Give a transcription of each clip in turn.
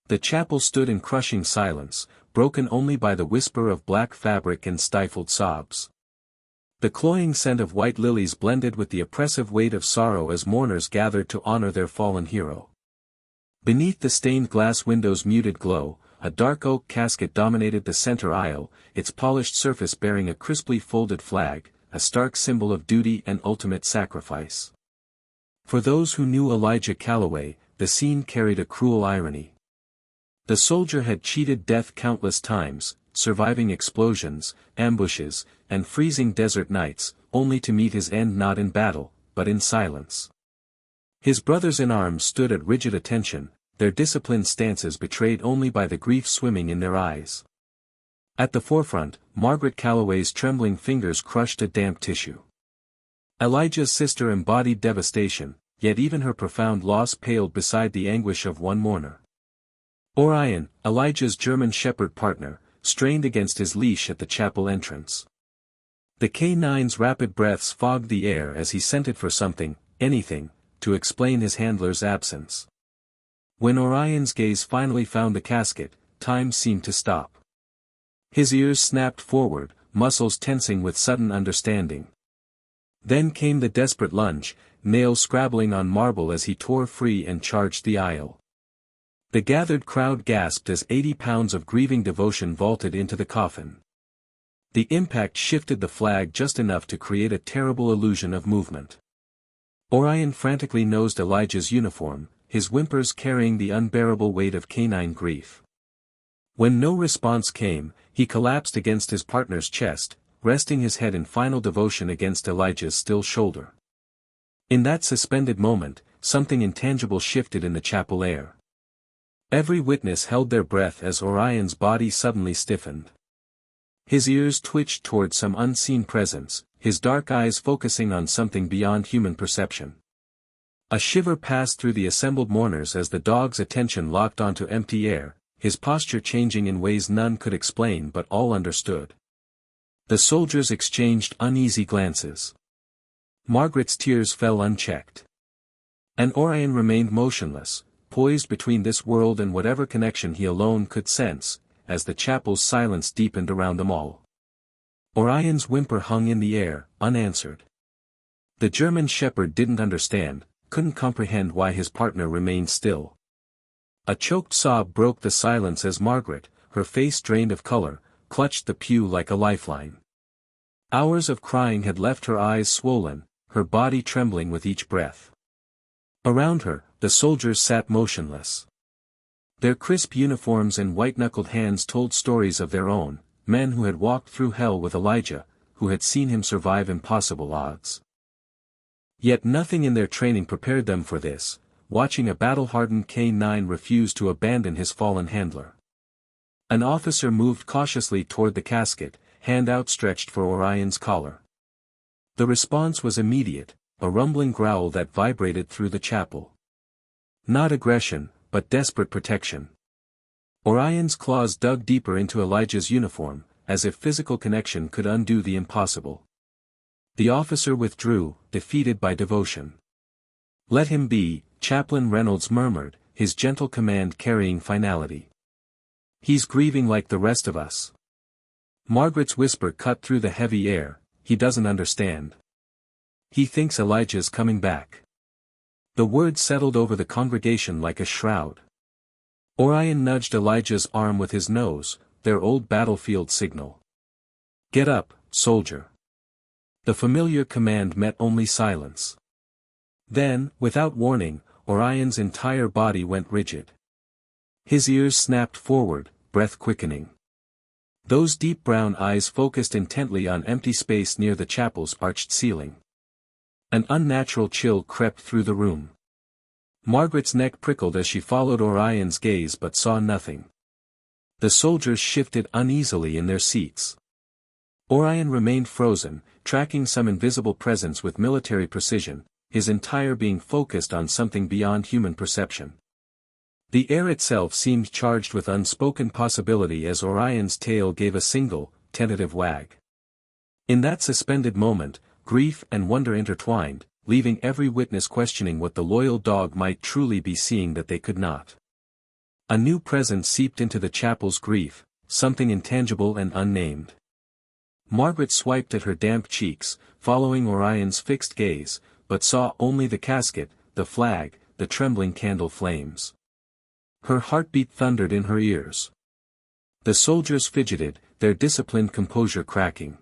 The chapel stood in crushing silence, broken only by the whisper of black fabric and stifled sobs. The cloying scent of white lilies blended with the oppressive weight of sorrow as mourners gathered to honor their fallen hero. Beneath the stained glass window's muted glow, a dark oak casket dominated the center aisle, its polished surface bearing a crisply folded flag, a stark symbol of duty and ultimate sacrifice. For those who knew Elijah Callaway, the scene carried a cruel irony. The soldier had cheated death countless times, surviving explosions, ambushes, and freezing desert nights, only to meet his end not in battle, but in silence. His brothers in arms stood at rigid attention, their disciplined stances betrayed only by the grief swimming in their eyes. At the forefront, Margaret Callaway's trembling fingers crushed a damp tissue. Elijah's sister embodied devastation, yet even her profound loss paled beside the anguish of one mourner. Orion, Elijah's German shepherd partner, strained against his leash at the chapel entrance. The Canine's rapid breaths fogged the air as he scented for something, anything, to explain his handler's absence. When Orion's gaze finally found the casket, time seemed to stop. His ears snapped forward, muscles tensing with sudden understanding. Then came the desperate lunge, nails scrabbling on marble as he tore free and charged the aisle. The gathered crowd gasped as 80 pounds of grieving devotion vaulted into the coffin. The impact shifted the flag just enough to create a terrible illusion of movement. Orion frantically nosed Elijah's uniform, his whimpers carrying the unbearable weight of canine grief. When no response came, he collapsed against his partner's chest, resting his head in final devotion against Elijah's still shoulder. In that suspended moment, something intangible shifted in the chapel air. Every witness held their breath as Orion's body suddenly stiffened. His ears twitched toward some unseen presence, his dark eyes focusing on something beyond human perception. A shiver passed through the assembled mourners as the dog's attention locked onto empty air, his posture changing in ways none could explain but all understood. The soldiers exchanged uneasy glances. Margaret's tears fell unchecked. And Orion remained motionless, poised between this world and whatever connection he alone could sense, as the chapel's silence deepened around them all. Orion's whimper hung in the air, unanswered. The German shepherd didn't understand, couldn't comprehend why his partner remained still. A choked sob broke the silence as Margaret, her face drained of color, clutched the pew like a lifeline. Hours of crying had left her eyes swollen, her body trembling with each breath. Around her, the soldiers sat motionless. Their crisp uniforms and white-knuckled hands told stories of their own, men who had walked through hell with Elijah, who had seen him survive impossible odds. Yet nothing in their training prepared them for this, watching a battle-hardened Canine refuse to abandon his fallen handler. An officer moved cautiously toward the casket, hand outstretched for Orion's collar. The response was immediate, a rumbling growl that vibrated through the chapel. Not aggression, but desperate protection. Orion's claws dug deeper into Elijah's uniform, as if physical connection could undo the impossible. The officer withdrew, defeated by devotion. "Let him be," Chaplain Reynolds murmured, his gentle command carrying finality. "He's grieving like the rest of us." Margaret's whisper cut through the heavy air, "He doesn't understand. He thinks Elijah's coming back." The word settled over the congregation like a shroud. Orion nudged Elijah's arm with his nose, their old battlefield signal. "Get up, soldier." The familiar command met only silence. Then, without warning, Orion's entire body went rigid. His ears snapped forward, breath quickening. Those deep brown eyes focused intently on empty space near the chapel's arched ceiling. An unnatural chill crept through the room. Margaret's neck prickled as she followed Orion's gaze but saw nothing. The soldiers shifted uneasily in their seats. Orion remained frozen, tracking some invisible presence with military precision, his entire being focused on something beyond human perception. The air itself seemed charged with unspoken possibility as Orion's tail gave a single, tentative wag. In that suspended moment, grief and wonder intertwined, leaving every witness questioning what the loyal dog might truly be seeing that they could not. A new presence seeped into the chapel's grief, something intangible and unnamed. Margaret swiped at her damp cheeks, following Orion's fixed gaze, but saw only the casket, the flag, the trembling candle flames. Her heartbeat thundered in her ears. The soldiers fidgeted, their disciplined composure cracking.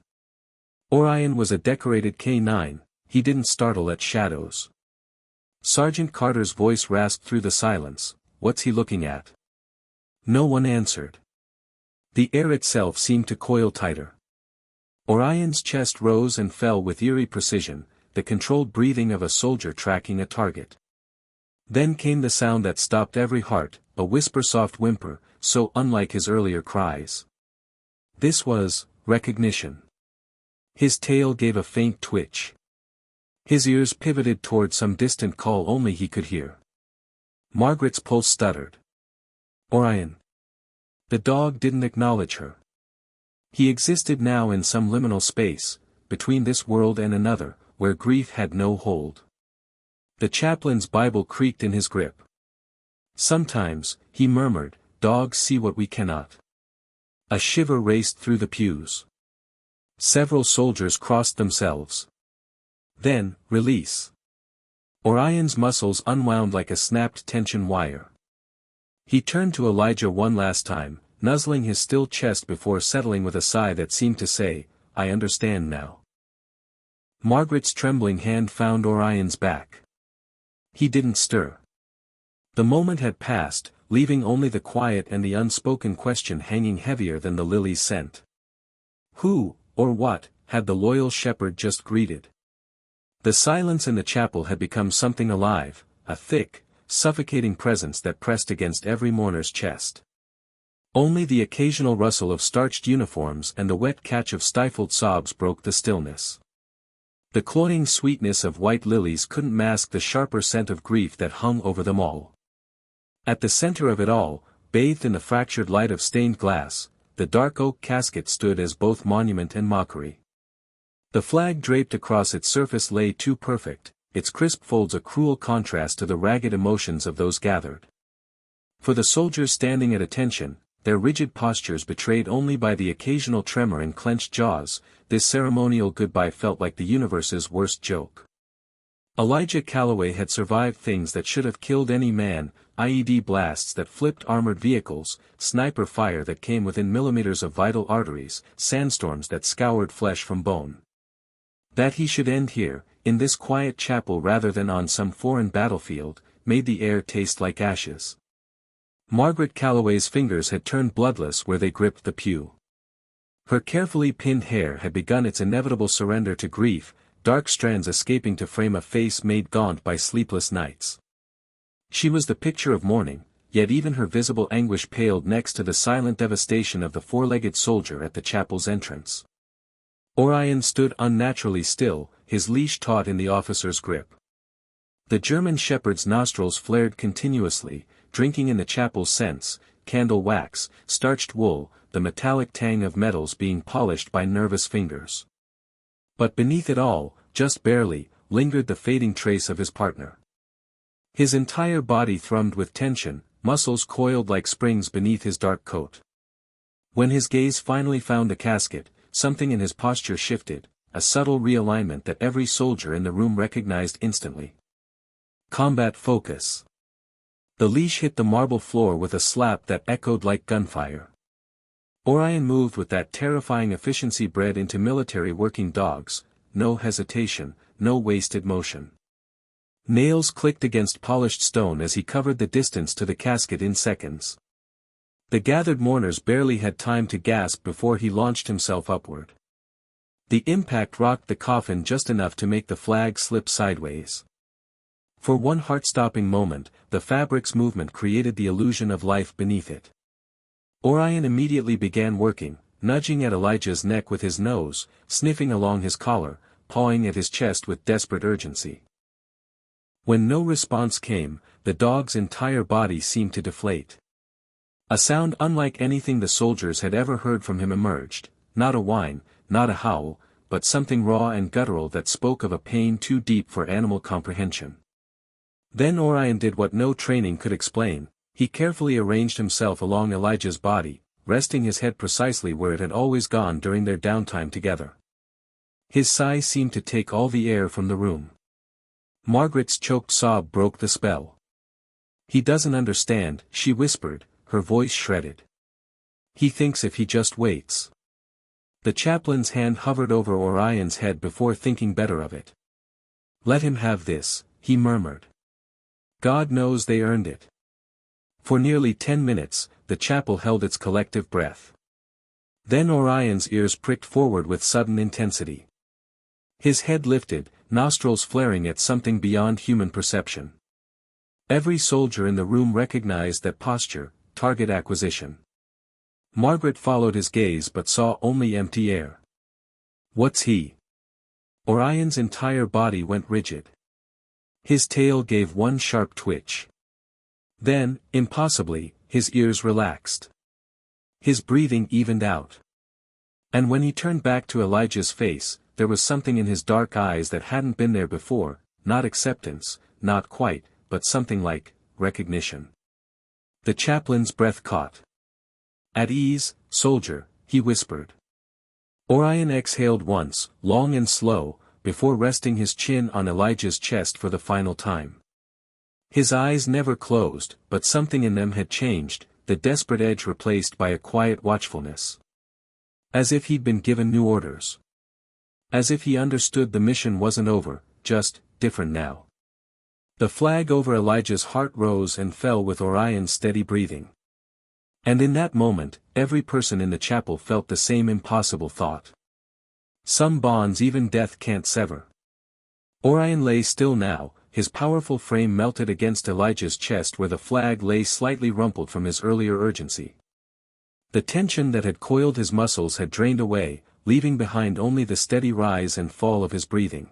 Orion was a decorated Canine, he didn't startle at shadows. Sergeant Carter's voice rasped through the silence, "What's he looking at?" No one answered. The air itself seemed to coil tighter. Orion's chest rose and fell with eerie precision, the controlled breathing of a soldier tracking a target. Then came the sound that stopped every heart, a whisper-soft whimper, so unlike his earlier cries. This was recognition. His tail gave a faint twitch. His ears pivoted toward some distant call only he could hear. Margaret's pulse stuttered. Orion. The dog didn't acknowledge her. He existed now in some liminal space, between this world and another, where grief had no hold. The chaplain's Bible creaked in his grip. Sometimes, he murmured, dogs see what we cannot. A shiver raced through the pews. Several soldiers crossed themselves. Then, release. Orion's muscles unwound like a snapped tension wire. He turned to Elijah one last time, nuzzling his still chest before settling with a sigh that seemed to say, "I understand now." Margaret's trembling hand found Orion's back. He didn't stir. The moment had passed, leaving only the quiet and the unspoken question hanging heavier than the lily's scent. Who, or what, had the loyal shepherd just greeted? The silence in the chapel had become something alive, a thick, suffocating presence that pressed against every mourner's chest. Only the occasional rustle of starched uniforms and the wet catch of stifled sobs broke the stillness. The cloying sweetness of white lilies couldn't mask the sharper scent of grief that hung over them all. At the center of it all, bathed in the fractured light of stained glass, the dark oak casket stood as both monument and mockery. The flag draped across its surface lay too perfect, its crisp folds a cruel contrast to the ragged emotions of those gathered. For the soldiers standing at attention, their rigid postures betrayed only by the occasional tremor in clenched jaws, this ceremonial goodbye felt like the universe's worst joke. Elijah Callaway had survived things that should have killed any man, IED blasts that flipped armored vehicles, sniper fire that came within millimeters of vital arteries, sandstorms that scoured flesh from bone. That he should end here, in this quiet chapel rather than on some foreign battlefield, made the air taste like ashes. Margaret Callaway's fingers had turned bloodless where they gripped the pew. Her carefully pinned hair had begun its inevitable surrender to grief, dark strands escaping to frame a face made gaunt by sleepless nights. She was the picture of mourning, yet even her visible anguish paled next to the silent devastation of the four-legged soldier at the chapel's entrance. Orion stood unnaturally still, his leash taut in the officer's grip. The German shepherd's nostrils flared continuously, drinking in the chapel's scents, candle wax, starched wool, the metallic tang of metals being polished by nervous fingers. But beneath it all, just barely, lingered the fading trace of his partner. His entire body thrummed with tension, muscles coiled like springs beneath his dark coat. When his gaze finally found the casket, something in his posture shifted, a subtle realignment that every soldier in the room recognized instantly. Combat focus. The leash hit the marble floor with a slap that echoed like gunfire. Orion moved with that terrifying efficiency bred into military working dogs, no hesitation, no wasted motion. Nails clicked against polished stone as he covered the distance to the casket in seconds. The gathered mourners barely had time to gasp before he launched himself upward. The impact rocked the coffin just enough to make the flag slip sideways. For one heart-stopping moment, the fabric's movement created the illusion of life beneath it. Orion immediately began working, nudging at Elijah's neck with his nose, sniffing along his collar, pawing at his chest with desperate urgency. When no response came, the dog's entire body seemed to deflate. A sound unlike anything the soldiers had ever heard from him emerged, not a whine, not a howl, but something raw and guttural that spoke of a pain too deep for animal comprehension. Then Orion did what no training could explain, He carefully arranged himself along Elijah's body, resting his head precisely where it had always gone during their downtime together. His sigh seemed to take all the air from the room. Margaret's choked sob broke the spell. "He doesn't understand," she whispered, her voice shredded. "He thinks if he just waits." The chaplain's hand hovered over Orion's head before thinking better of it. "Let him have this," he murmured. "God knows they earned it." For nearly 10 minutes, the chapel held its collective breath. Then Orion's ears pricked forward with sudden intensity. His head lifted, nostrils flaring at something beyond human perception. Every soldier in the room recognized that posture, target acquisition. Margaret followed his gaze but saw only empty air. "What's he?" Orion's entire body went rigid. His tail gave one sharp twitch. Then, impossibly, his ears relaxed. His breathing evened out. And when he turned back to Elijah's face, there was something in his dark eyes that hadn't been there before, not acceptance, not quite, but something like recognition. The chaplain's breath caught. "At ease, soldier," he whispered. Orion exhaled once, long and slow, before resting his chin on Elijah's chest for the final time. His eyes never closed, but something in them had changed, the desperate edge replaced by a quiet watchfulness. As if he'd been given new orders. As if he understood the mission wasn't over, just different now. The flag over Elijah's heart rose and fell with Orion's steady breathing. And in that moment, every person in the chapel felt the same impossible thought. Some bonds even death can't sever. Orion lay still now, his powerful frame melted against Elijah's chest where the flag lay slightly rumpled from his earlier urgency. The tension that had coiled his muscles had drained away, leaving behind only the steady rise and fall of his breathing.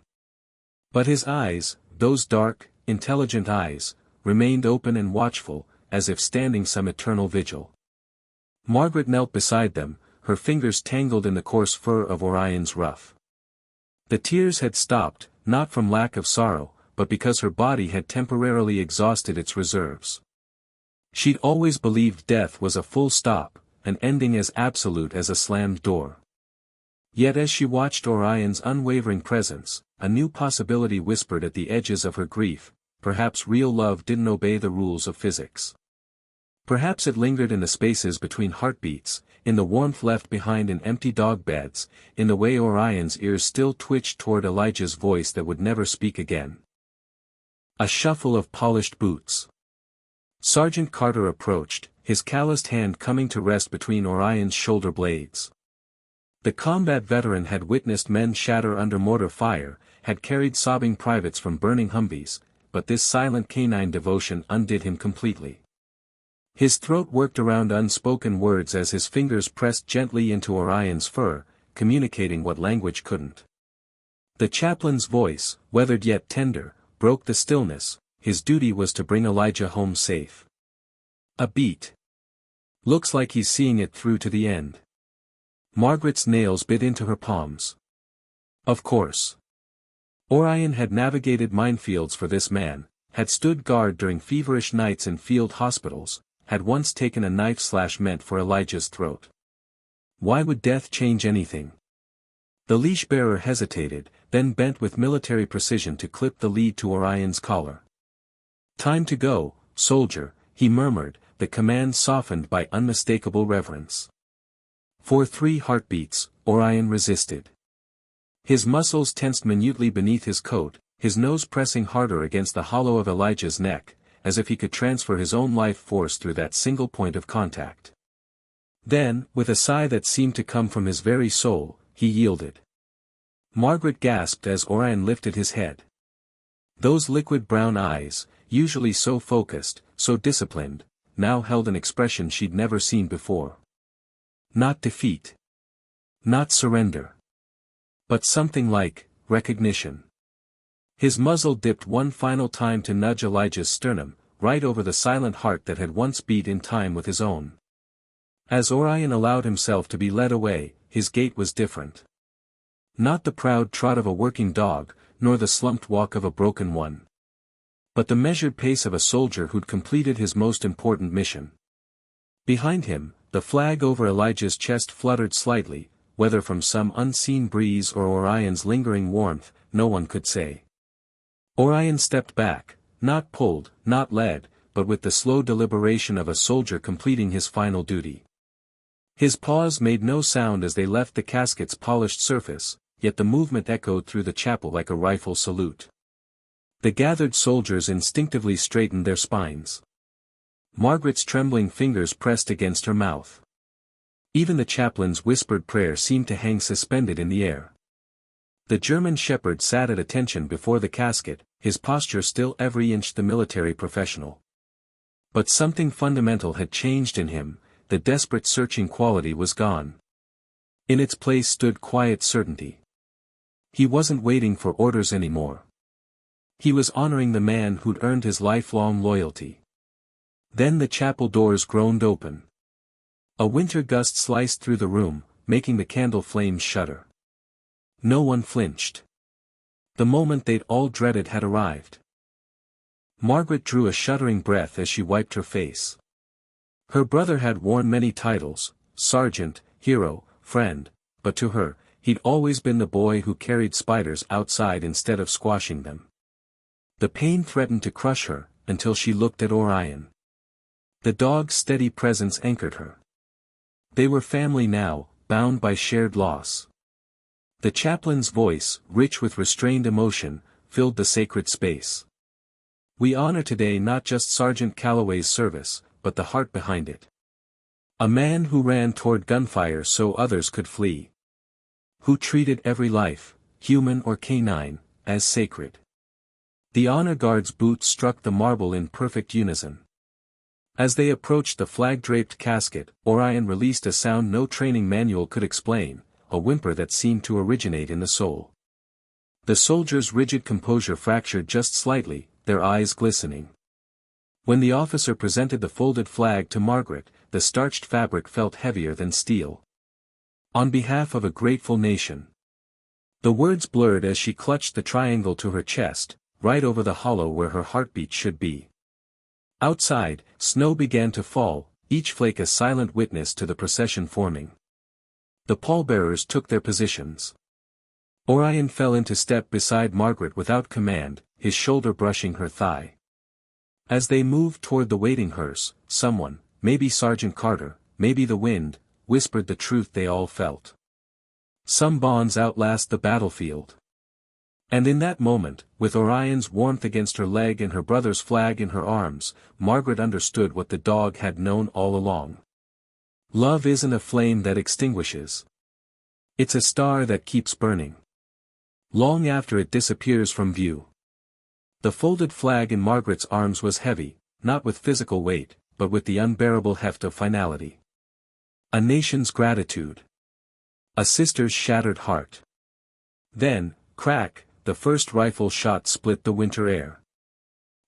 But his eyes, those dark, intelligent eyes, remained open and watchful, as if standing some eternal vigil. Margaret knelt beside them, her fingers tangled in the coarse fur of Orion's ruff. The tears had stopped, not from lack of sorrow, but because her body had temporarily exhausted its reserves. She'd always believed death was a full stop, an ending as absolute as a slammed door. Yet as she watched Orion's unwavering presence, a new possibility whispered at the edges of her grief: perhaps real love didn't obey the rules of physics. Perhaps it lingered in the spaces between heartbeats, in the warmth left behind in empty dog beds, in the way Orion's ears still twitched toward Elijah's voice that would never speak again. A shuffle of polished boots. Sergeant Carter approached, his calloused hand coming to rest between Orion's shoulder blades. The combat veteran had witnessed men shatter under mortar fire, had carried sobbing privates from burning Humvees, but this silent canine devotion undid him completely. His throat worked around unspoken words as his fingers pressed gently into Orion's fur, communicating what language couldn't. The chaplain's voice, weathered yet tender, broke the stillness. His duty was to bring Elijah home safe. A beat. "Looks like he's seeing it through to the end." Margaret's nails bit into her palms. Of course. Orion had navigated minefields for this man, had stood guard during feverish nights in field hospitals, had once taken a knife meant for Elijah's throat. Why would death change anything? The leash-bearer hesitated, then bent with military precision to clip the lead to Orion's collar. "Time to go, soldier," he murmured, the command softened by unmistakable reverence. For 3 heartbeats, Orion resisted. His muscles tensed minutely beneath his coat, his nose pressing harder against the hollow of Elijah's neck, as if he could transfer his own life force through that single point of contact. Then, with a sigh that seemed to come from his very soul, he yielded. Margaret gasped as Orion lifted his head. Those liquid brown eyes, usually so focused, so disciplined, now held an expression she'd never seen before. Not defeat. Not surrender. But something like recognition. His muzzle dipped one final time to nudge Elijah's sternum, right over the silent heart that had once beat in time with his own. As Orion allowed himself to be led away, his gait was different. Not the proud trot of a working dog, nor the slumped walk of a broken one. but the measured pace of a soldier who'd completed his most important mission. Behind him, the flag over Elijah's chest fluttered slightly, whether from some unseen breeze or Orion's lingering warmth, no one could say. Orion stepped back, not pulled, not led, but with the slow deliberation of a soldier completing his final duty. His paws made no sound as they left the casket's polished surface, yet the movement echoed through the chapel like a rifle salute. The gathered soldiers instinctively straightened their spines. Margaret's trembling fingers pressed against her mouth. Even the chaplain's whispered prayer seemed to hang suspended in the air. The German shepherd sat at attention before the casket, his posture still every inch the military professional. But something fundamental had changed in him, the desperate searching quality was gone. In its place stood quiet certainty. He wasn't waiting for orders anymore. He was honoring the man who'd earned his lifelong loyalty. Then the chapel doors groaned open. A winter gust sliced through the room, making the candle flames shudder. No one flinched. The moment they'd all dreaded had arrived. Margaret drew a shuddering breath as she wiped her face. Her brother had worn many titles, sergeant, hero, friend, but to her, he'd always been the boy who carried spiders outside instead of squashing them. The pain threatened to crush her, until she looked at Orion. The dog's steady presence anchored her. They were family now, bound by shared loss. The chaplain's voice, rich with restrained emotion, filled the sacred space. We honor today not just Sergeant Callaway's service, but the heart behind it. A man who ran toward gunfire so others could flee. Who treated every life, human or canine, as sacred. The honor guard's boots struck the marble in perfect unison. As they approached the flag-draped casket, Orion released a sound no training manual could explain, a whimper that seemed to originate in the soul. The soldiers' rigid composure fractured just slightly, their eyes glistening. When the officer presented the folded flag to Margaret, the starched fabric felt heavier than steel. On behalf of a grateful nation. The words blurred as she clutched the triangle to her chest, right over the hollow where her heartbeat should be. Outside, snow began to fall, each flake a silent witness to the procession forming. The pallbearers took their positions. Orion fell into step beside Margaret without command, his shoulder brushing her thigh. As they moved toward the waiting hearse, someone, maybe Sergeant Carter, maybe the wind, whispered the truth they all felt. Some bonds outlast the battlefield. And in that moment, with Orion's warmth against her leg and her brother's flag in her arms, Margaret understood what the dog had known all along. Love isn't a flame that extinguishes. It's a star that keeps burning. Long after it disappears from view. The folded flag in Margaret's arms was heavy, not with physical weight, but with the unbearable heft of finality. A nation's gratitude. A sister's shattered heart. Then, crack, the first rifle shot split the winter air.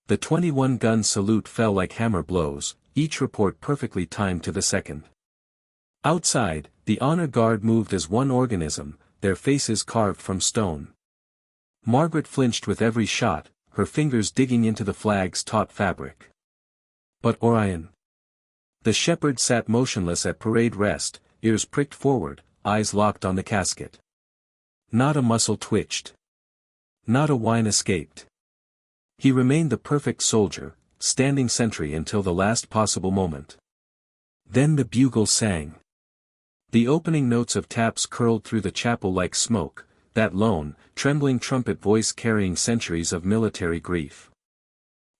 The 21-gun salute fell like hammer blows, each report perfectly timed to the second. Outside, the honor guard moved as one organism, their faces carved from stone. Margaret flinched with every shot, her fingers digging into the flag's taut fabric. But Orion. The shepherd sat motionless at parade rest, ears pricked forward, eyes locked on the casket. Not a muscle twitched. Not a whine escaped. He remained the perfect soldier, standing sentry until the last possible moment. Then the bugle sang. The opening notes of taps curled through the chapel like smoke, that lone, trembling trumpet voice carrying centuries of military grief.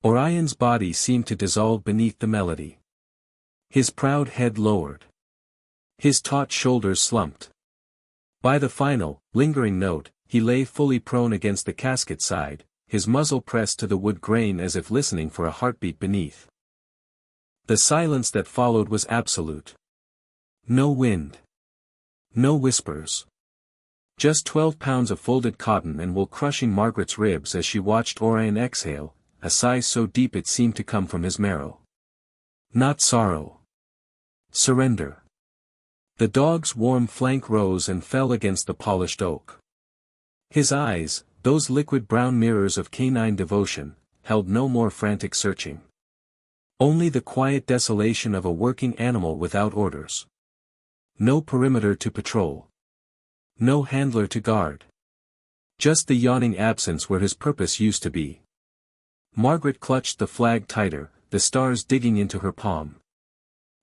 Orion's body seemed to dissolve beneath the melody. His proud head lowered. His taut shoulders slumped. By the final, lingering note, he lay fully prone against the casket side, his muzzle pressed to the wood grain as if listening for a heartbeat beneath. The silence that followed was absolute. No wind. No whispers. Just 12 pounds of folded cotton and wool crushing Margaret's ribs as she watched Orion exhale, a sigh so deep it seemed to come from his marrow. Not sorrow. Surrender. The dog's warm flank rose and fell against the polished oak. His eyes, those liquid brown mirrors of canine devotion, held no more frantic searching. Only the quiet desolation of a working animal without orders. No perimeter to patrol. No handler to guard. Just the yawning absence where his purpose used to be. Margaret clutched the flag tighter, the stars digging into her palm.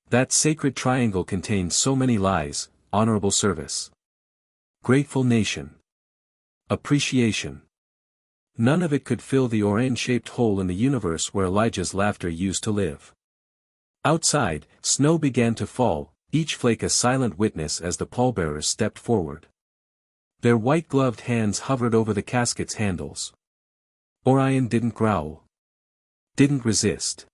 That sacred triangle contained so many lies: honorable service, grateful nation, appreciation. None of it could fill the Orion-shaped hole in the universe where Elijah's laughter used to live. Outside, snow began to fall, each flake a silent witness as the pallbearers stepped forward. Their white-gloved hands hovered over the casket's handles. Orion didn't growl. Didn't resist.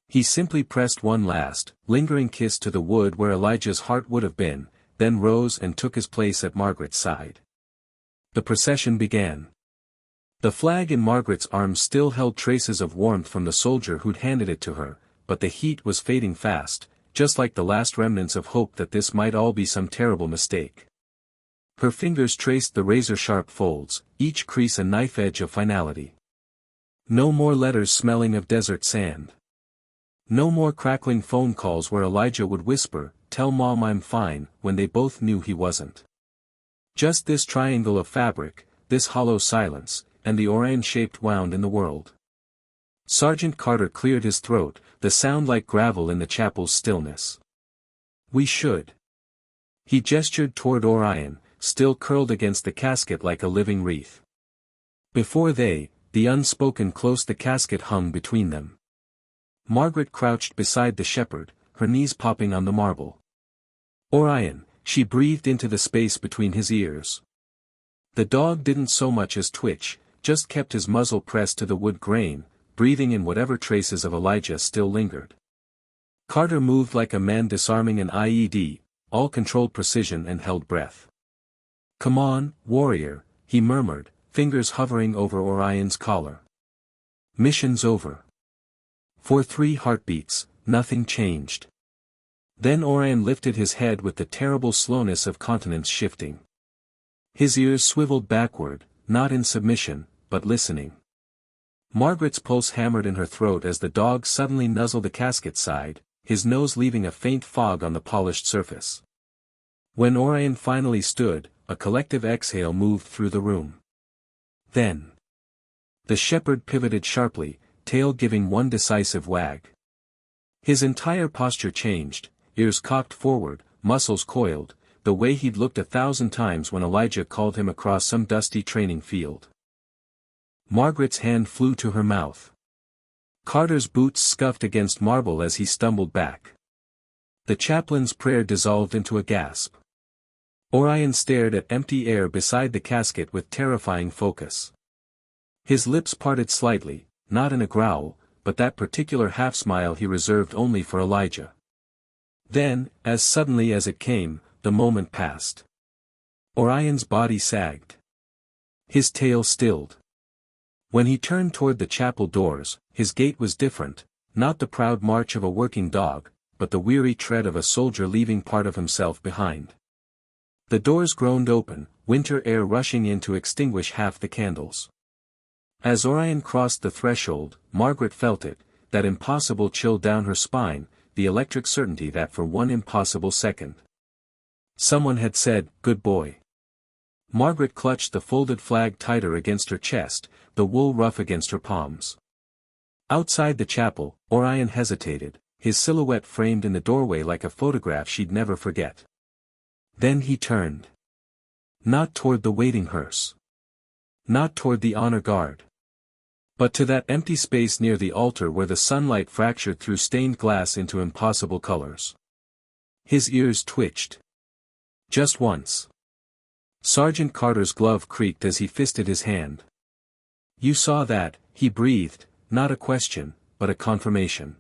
He simply pressed one last, lingering kiss to the wood where Elijah's heart would have been, then rose and took his place at Margaret's side. The procession began. The flag in Margaret's arms still held traces of warmth from the soldier who'd handed it to her, but the heat was fading fast, just like the last remnants of hope that this might all be some terrible mistake. Her fingers traced the razor-sharp folds, each crease a knife edge of finality. No more letters smelling of desert sand. No more crackling phone calls where Elijah would whisper, "Tell Mom I'm fine," when they both knew he wasn't. Just this triangle of fabric, this hollow silence, and the Orion-shaped wound in the world. Sergeant Carter cleared his throat, the sound like gravel in the chapel's stillness. "We should." He gestured toward Orion, still curled against the casket like a living wreath. Before they, the unspoken close, the casket hung between them. Margaret crouched beside the shepherd, her knees popping on the marble. "Orion," she breathed into the space between his ears. The dog didn't so much as twitch, just kept his muzzle pressed to the wood grain, breathing in whatever traces of Elijah still lingered. Carter moved like a man disarming an IED, all controlled precision and held breath. "Come on, warrior," he murmured, fingers hovering over Orion's collar. "Mission's over." For 3 heartbeats, nothing changed. Then Orion lifted his head with the terrible slowness of continents shifting. His ears swiveled backward, not in submission, but listening. Margaret's pulse hammered in her throat as the dog suddenly nuzzled the casket side, his nose leaving a faint fog on the polished surface. When Orion finally stood, a collective exhale moved through the room. Then the shepherd pivoted sharply, tail giving one decisive wag. His entire posture changed, ears cocked forward, muscles coiled, the way he'd looked 1,000 times when Elijah called him across some dusty training field. Margaret's hand flew to her mouth. Carter's boots scuffed against marble as he stumbled back. The chaplain's prayer dissolved into a gasp. Orion stared at empty air beside the casket with terrifying focus. His lips parted slightly, not in a growl, but that particular half-smile he reserved only for Elijah. Then, as suddenly as it came, the moment passed. Orion's body sagged. His tail stilled. When he turned toward the chapel doors, his gait was different, not the proud march of a working dog, but the weary tread of a soldier leaving part of himself behind. The doors groaned open, winter air rushing in to extinguish half the candles. As Orion crossed the threshold, Margaret felt it, that impossible chill down her spine, the electric certainty that for one impossible second someone had said, "Good boy." Margaret clutched the folded flag tighter against her chest, the wool rough against her palms. Outside the chapel, Orion hesitated, his silhouette framed in the doorway like a photograph she'd never forget. Then he turned. Not toward the waiting hearse. Not toward the honor guard. But to that empty space near the altar where the sunlight fractured through stained glass into impossible colors. His ears twitched. Just once. Sergeant Carter's glove creaked as he fisted his hand. "You saw that," he breathed, not a question, but a confirmation.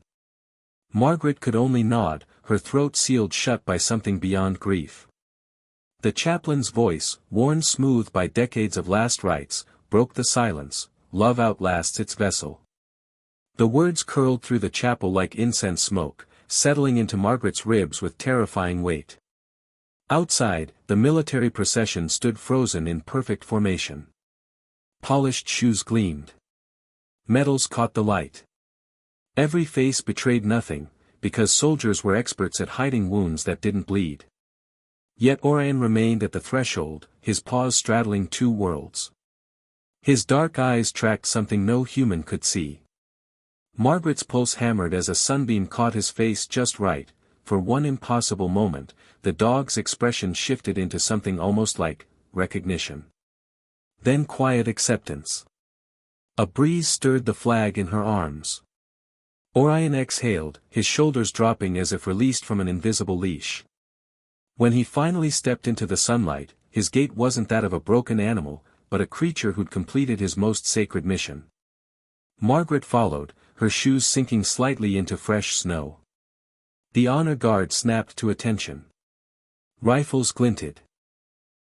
Margaret could only nod, her throat sealed shut by something beyond grief. The chaplain's voice, worn smooth by decades of last rites, broke the silence. "Love outlasts its vessel." The words curled through the chapel like incense smoke, settling into Margaret's ribs with terrifying weight. Outside, the military procession stood frozen in perfect formation. Polished shoes gleamed. Metals caught the light. Every face betrayed nothing, because soldiers were experts at hiding wounds that didn't bleed. Yet Orion remained at the threshold, his paws straddling two worlds. His dark eyes tracked something no human could see. Margaret's pulse hammered as a sunbeam caught his face just right. For one impossible moment, the dog's expression shifted into something almost like recognition. Then quiet acceptance. A breeze stirred the flag in her arms. Orion exhaled, his shoulders dropping as if released from an invisible leash. When he finally stepped into the sunlight, his gait wasn't that of a broken animal, but a creature who'd completed his most sacred mission. Margaret followed, her shoes sinking slightly into fresh snow. The honor guard snapped to attention. Rifles glinted.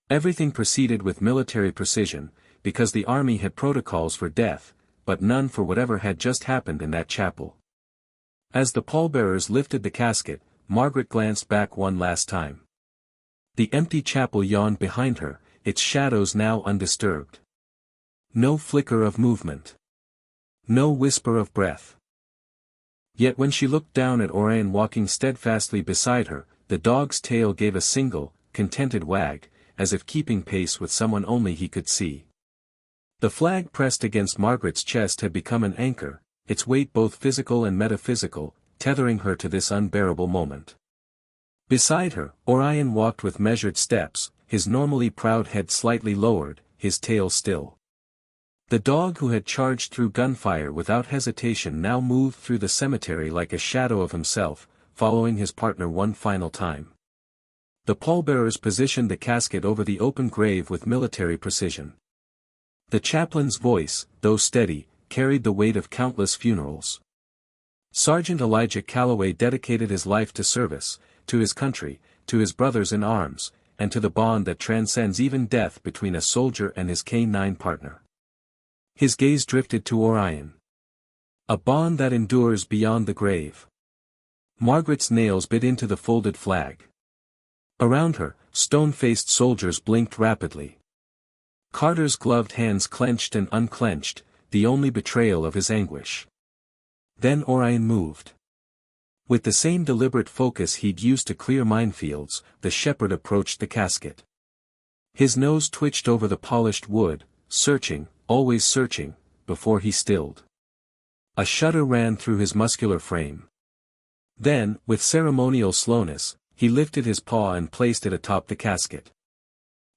Everything proceeded with military precision, because the army had protocols for death, but none for whatever had just happened in that chapel. As the pallbearers lifted the casket, Margaret glanced back one last time. The empty chapel yawned behind her, its shadows now undisturbed. No flicker of movement. No whisper of breath. Yet when she looked down at Orion walking steadfastly beside her, the dog's tail gave a single, contented wag, as if keeping pace with someone only he could see. The flag pressed against Margaret's chest had become an anchor, its weight both physical and metaphysical, tethering her to this unbearable moment. Beside her, Orion walked with measured steps, his normally proud head slightly lowered, his tail still. The dog who had charged through gunfire without hesitation now moved through the cemetery like a shadow of himself, following his partner one final time. The pallbearers positioned the casket over the open grave with military precision. The chaplain's voice, though steady, carried the weight of countless funerals. Sergeant Elijah Callaway dedicated his life to service, to his country, to his brothers in arms, and to the bond that transcends even death between a soldier and his canine partner. His gaze drifted to Orion. A bond that endures beyond the grave. Margaret's nails bit into the folded flag. Around her, stone-faced soldiers blinked rapidly. Carter's gloved hands clenched and unclenched, the only betrayal of his anguish. Then Orion moved. With the same deliberate focus he'd used to clear minefields, the shepherd approached the casket. His nose twitched over the polished wood, searching, always searching, before he stilled. A shudder ran through his muscular frame. Then, with ceremonial slowness, he lifted his paw and placed it atop the casket.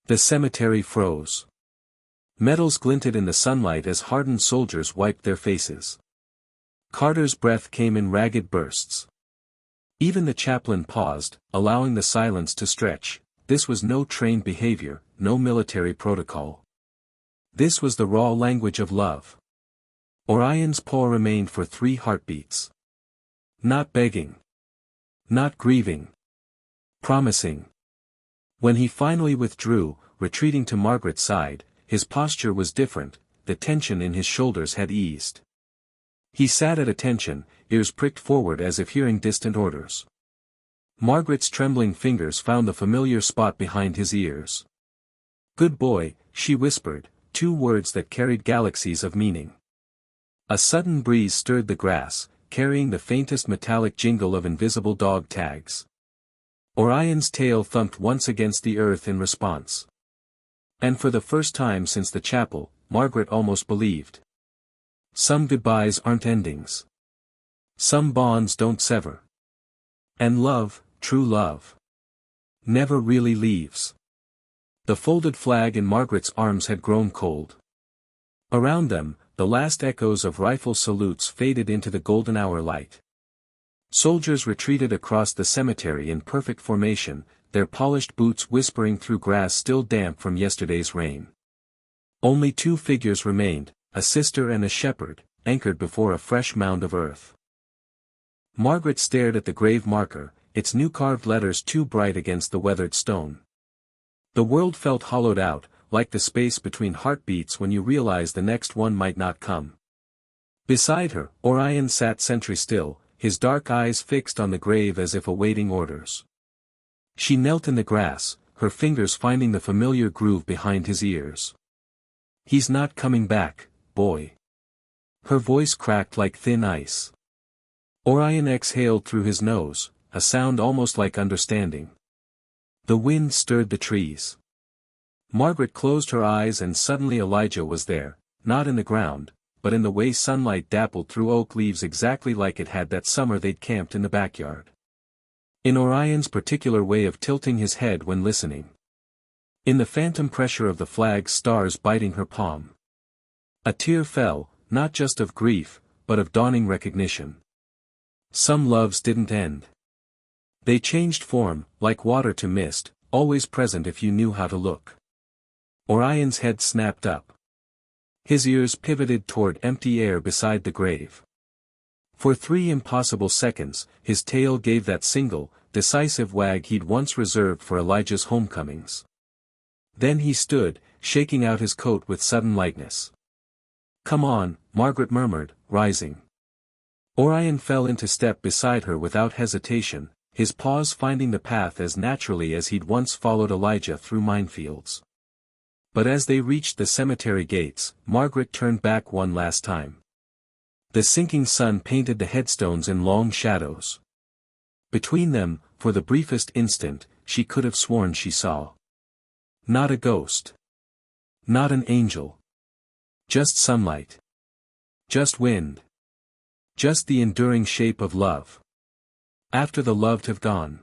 The cemetery froze. Metals glinted in the sunlight as hardened soldiers wiped their faces. Carter's breath came in ragged bursts. Even the chaplain paused, allowing the silence to stretch. This was no trained behavior, no military protocol. This was the raw language of love. Orion's paw remained for 3 heartbeats. Not begging. Not grieving. Promising. When he finally withdrew, retreating to Margaret's side, his posture was different, the tension in his shoulders had eased. He sat at attention, ears pricked forward as if hearing distant orders. Margaret's trembling fingers found the familiar spot behind his ears. "Good boy," she whispered, 2 words that carried galaxies of meaning. A sudden breeze stirred the grass, carrying the faintest metallic jingle of invisible dog tags. Orion's tail thumped once against the earth in response. And for the first time since the chapel, Margaret almost believed. Some goodbyes aren't endings. Some bonds don't sever. And love, true love, never really leaves. The folded flag in Margaret's arms had grown cold. Around them, the last echoes of rifle salutes faded into the golden hour light. Soldiers retreated across the cemetery in perfect formation, their polished boots whispering through grass still damp from yesterday's rain. Only 2 figures remained, a sister and a shepherd, anchored before a fresh mound of earth. Margaret stared at the grave marker, its new carved letters too bright against the weathered stone. The world felt hollowed out, like the space between heartbeats when you realize the next one might not come. Beside her, Orion sat sentry still, his dark eyes fixed on the grave as if awaiting orders. She knelt in the grass, her fingers finding the familiar groove behind his ears. "He's not coming back, boy." Her voice cracked like thin ice. Orion exhaled through his nose, a sound almost like understanding. The wind stirred the trees. Margaret closed her eyes and suddenly Elijah was there, not in the ground, but in the way sunlight dappled through oak leaves exactly like it had that summer they'd camped in the backyard. In Orion's particular way of tilting his head when listening. In the phantom pressure of the flag's stars biting her palm. A tear fell, not just of grief, but of dawning recognition. Some loves didn't end. They changed form, like water to mist, always present if you knew how to look. Orion's head snapped up. His ears pivoted toward empty air beside the grave. For 3 impossible seconds, his tail gave that single, decisive wag he'd once reserved for Elijah's homecomings. Then he stood, shaking out his coat with sudden lightness. "Come on," Margaret murmured, rising. Orion fell into step beside her without hesitation, his paws finding the path as naturally as he'd once followed Elijah through minefields. But as they reached the cemetery gates, Margaret turned back one last time. The sinking sun painted the headstones in long shadows. Between them, for the briefest instant, she could have sworn she saw. Not a ghost. Not an angel. Just sunlight. Just wind. Just the enduring shape of love. After the loved have gone.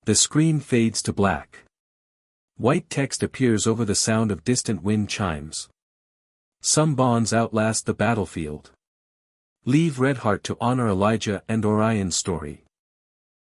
The screen fades to black. White text appears over the sound of distant wind chimes. Some bonds outlast the battlefield. Leave Redheart to honor Elijah and Orion's story.